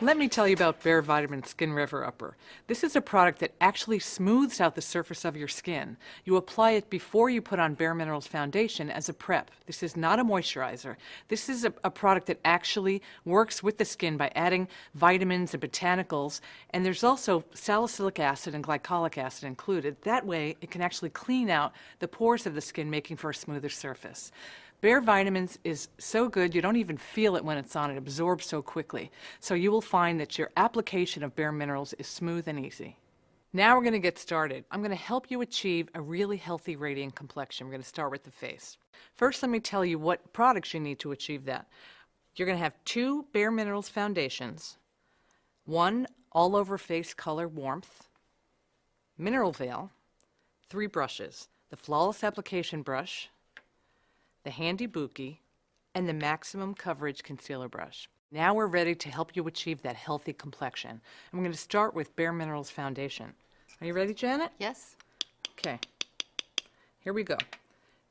Let me tell you about Bare Vitamin Skin River Upper. This is a product that actually smooths out the surface of your skin. You apply it before you put on Bare Minerals foundation as a prep. This is not a moisturizer. This is a product that actually works with the skin by adding vitamins and botanicals, and there's also salicylic acid and glycolic acid included. That way, it can actually clean out the pores of the skin, making for a smoother surface. Bare Vitamins is so good you don't even feel it when it's on. It absorbs so quickly. So you will find that your application of Bare Minerals is smooth and easy. Now we're going to get started. I'm going to help you achieve a really healthy, radiant complexion. We're going to start with the face. First, let me tell you what products you need to achieve that. You're going to have 2 Bare Minerals foundations, 1 all-over face color warmth, mineral veil, 3 brushes, the Flawless Application Brush, the Handy Buki, and the Maximum Coverage Concealer Brush. Now we're ready to help you achieve that healthy complexion. I'm going to start with Bare Minerals foundation. Are you ready, Janet? Yes. Okay. Here we go.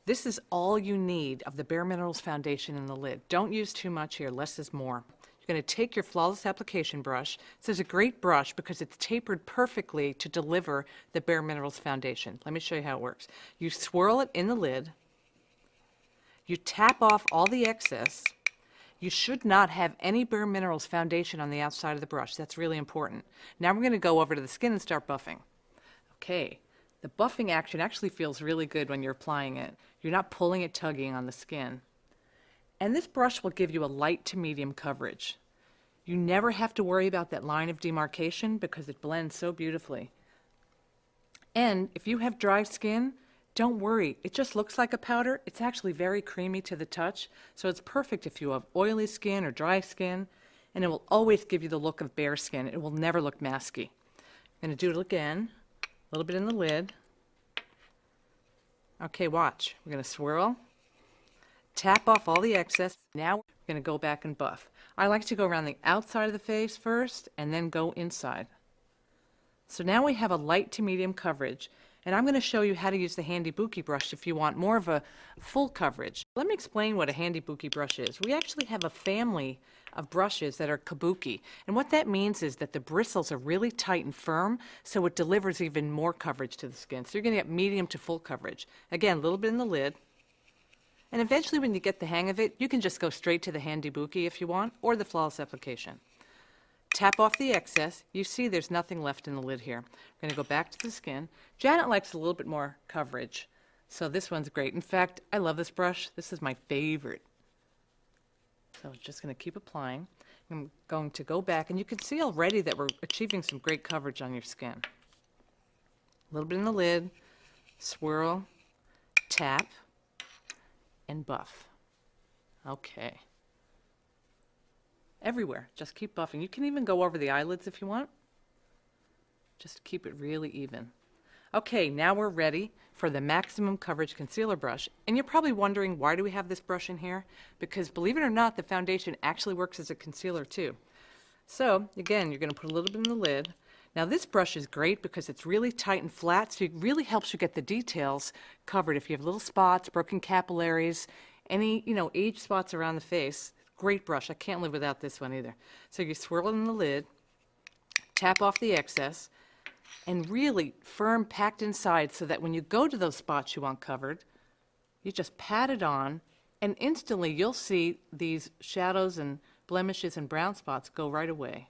This is all you need of the Bare Minerals foundation in the lid. Don't use too much here. Less is more. You're going to take your Flawless Application Brush. This is a great brush because it's tapered perfectly to deliver the Bare Minerals foundation. Let me show you how it works. You swirl it in the lid. You tap off all the excess. You should not have any Bare Minerals foundation on the outside of the brush. That's really important. Now we're going to go over to the skin and start buffing. Okay, the buffing action actually feels really good when you're applying it. You're not pulling it, tugging on the skin. And this brush will give you a light to medium coverage. You never have to worry about that line of demarcation because it blends so beautifully. And if you have dry skin, don't worry, it just looks like a powder. It's actually very creamy to the touch, so it's perfect if you have oily skin or dry skin, and it will always give you the look of bare skin. It will never look masky. I'm going to do it again, a little bit in the lid. Okay, watch. We're going to swirl, tap off all the excess. Now we're going to go back and buff. I like to go around the outside of the face first and then go inside. So now we have a light to medium coverage. And I'm going to show you how to use the Handy Buki brush if you want more of a full coverage. Let me explain what a Handy Buki brush is. We actually have a family of brushes that are kabuki. And what that means is that the bristles are really tight and firm, so it delivers even more coverage to the skin. So you're going to get medium to full coverage. Again, a little bit in the lid. And eventually when you get the hang of it, you can just go straight to the Handy Buki if you want, or the Flawless Application. Tap off the excess. You see there's nothing left in the lid here. We're going to go back to the skin. Janet likes a little bit more coverage, so this one's great. In fact, I love this brush. This is my favorite. So I'm just going to keep applying. I'm going to go back, and you can see already that we're achieving some great coverage on your skin. A little bit in the lid, swirl, tap, and buff. Okay. Everywhere. Just keep buffing. You can even go over the eyelids if you want. Just keep it really even. Okay, now we're ready for the Maximum Coverage Concealer Brush. And you're probably wondering, why do we have this brush in here? Because believe it or not, the foundation actually works as a concealer too. So again, you're going to put a little bit in the lid. Now this brush is great because it's really tight and flat, so it really helps you get the details covered. If you have little spots, broken capillaries, any, age spots around the face, great brush. I can't live without this one either. So you swirl it in the lid, tap off the excess, and really firm packed inside so that when you go to those spots you want covered, you just pat it on, and instantly you'll see these shadows and blemishes and brown spots go right away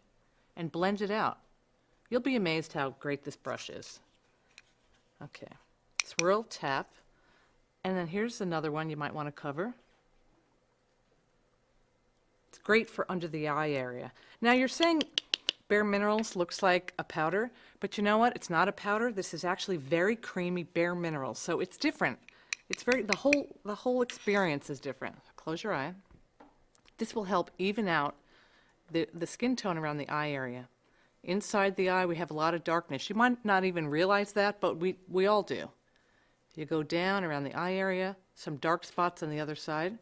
and blend it out. You'll be amazed how great this brush is. Okay, swirl, tap, and then here's another one you might want to cover. It's great for under the eye area. Now you're saying Bare Minerals looks like a powder, but you know what? It's not a powder. This is actually very creamy Bare Minerals, so it's different. It's the whole experience is different. Close your eye. This will help even out the skin tone around the eye area. Inside the eye we have a lot of darkness. You might not even realize that, but we all do. You go down around the eye area, some dark spots on the other side.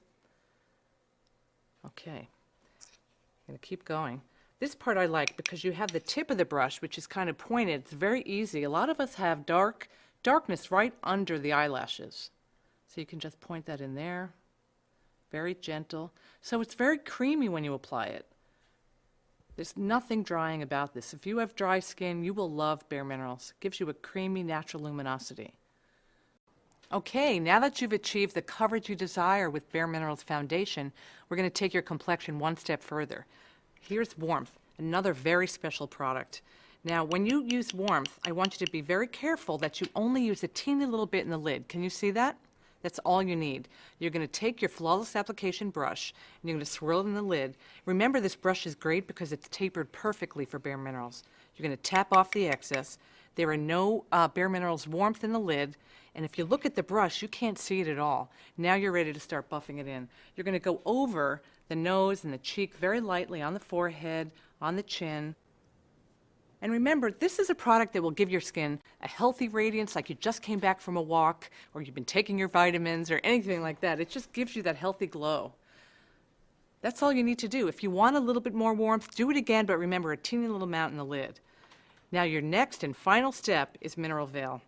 Okay. I'm going to keep going. This part I like because you have the tip of the brush, which is kind of pointed. It's very easy. A lot of us have darkness right under the eyelashes. So you can just point that in there. Very gentle. So it's very creamy when you apply it. There's nothing drying about this. If you have dry skin, you will love Bare Minerals. It gives you a creamy, natural luminosity. Okay, now that you've achieved the coverage you desire with Bare Minerals foundation, we're going to take your complexion one step further. Here's Warmth, another very special product. Now, when you use Warmth, I want you to be very careful that you only use a teeny little bit in the lid. Can you see that? That's all you need. You're going to take your Flawless Application brush and you're going to swirl it in the lid. Remember, this brush is great because it's tapered perfectly for Bare Minerals. You're going to tap off the excess. There are no Bare Minerals Warmth in the lid, and if you look at the brush, you can't see it at all. Now you're ready to start buffing it in. You're going to go over the nose and the cheek very lightly, on the forehead, on the chin. And remember, this is a product that will give your skin a healthy radiance, like you just came back from a walk, or you've been taking your vitamins, or anything like that. It just gives you that healthy glow. That's all you need to do. If you want a little bit more warmth, do it again, but remember, a teeny little amount in the lid. Now your next and final step is Mineral Veil.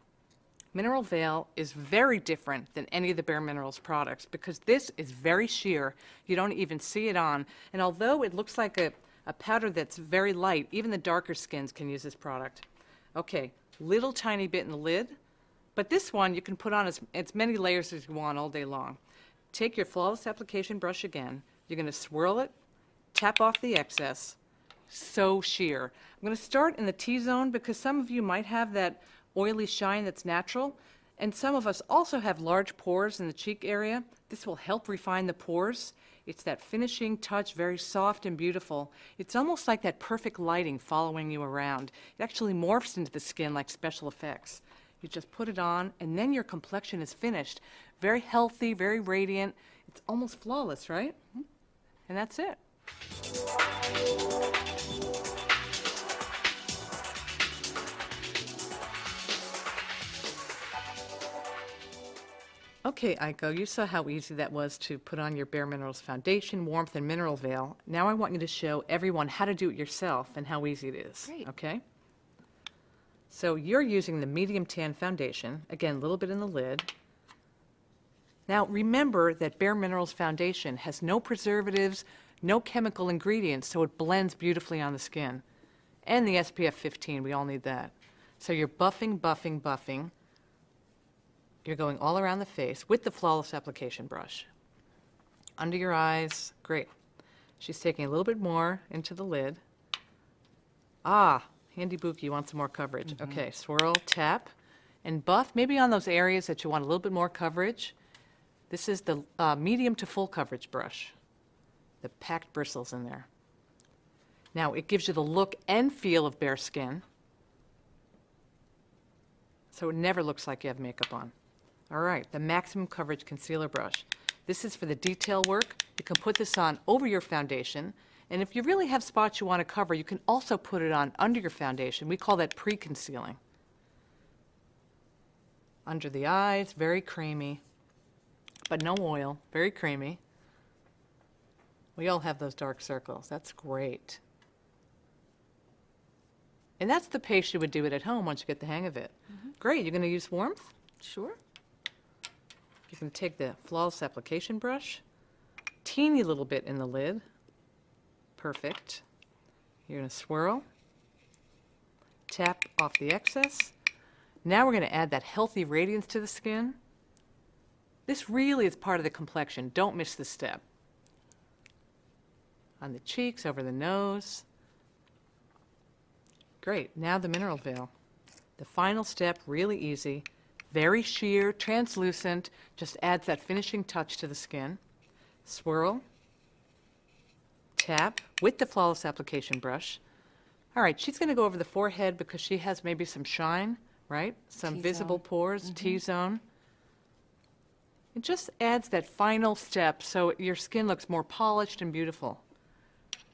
Mineral Veil is very different than any of the Bare Minerals products because this is very sheer. You don't even see it on. And although it looks like a powder that's very light, even the darker skins can use this product. Okay, little tiny bit in the lid, but this one you can put on as many layers as you want all day long. Take your Flawless Application brush again. You're going to swirl it, tap off the excess. So sheer. I'm going to start in the T-zone because some of you might have that oily shine that's natural, and some of us also have large pores in the cheek area. This will help refine the pores. It's that finishing touch, very soft and beautiful. It's almost like that perfect lighting following you around. It actually morphs into the skin like special effects. You just put it on, and then your complexion is finished. Very healthy, very radiant. It's almost flawless, right? And that's it. Okay, Aiko, you saw how easy that was to put on your Bare Minerals foundation, Warmth, and Mineral Veil. Now I want you to show everyone how to do it yourself and how easy it is. Great. Okay? So you're using the medium tan foundation, again, a little bit in the lid. Now remember that Bare Minerals foundation has no preservatives, no chemical ingredients, so it blends beautifully on the skin. And the SPF 15, we all need that. So you're buffing, buffing, buffing. You're going all around the face with the Flawless Application brush. Under your eyes, great. She's taking a little bit more into the lid. Ah, Handy Bookie, you want some more coverage. Okay, swirl, tap, and buff, maybe on those areas that you want a little bit more coverage. This is the medium to full coverage brush. The packed bristles in there. Now, it gives you the look and feel of bare skin, so it never looks like you have makeup on. All right, the Maximum Coverage Concealer Brush. This is for the detail work. You can put this on over your foundation, and if you really have spots you want to cover, you can also put it on under your foundation. We call that pre-concealing. Under the eyes, very creamy, but no oil, very creamy. We all have those dark circles. That's great. And that's the pace you would do it at home once you get the hang of it. Great, you're going to use Warmth? Sure. You can take the Flawless Application brush, teeny little bit in the lid. Perfect. You're going to swirl, tap off the excess. Now we're going to add that healthy radiance to the skin. This really is part of the complexion. Don't miss this step. On the cheeks, over the nose. Great. Now the Mineral Veil. The final step, really easy. Very sheer, translucent, just adds that finishing touch to the skin. Swirl, tap with the Flawless Application brush. All right, she's going to go over the forehead because she has maybe some shine, right? Some T-zone. visible pores, T-zone. It just adds that final step so your skin looks more polished and beautiful.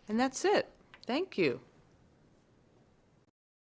And that's it. Thank you.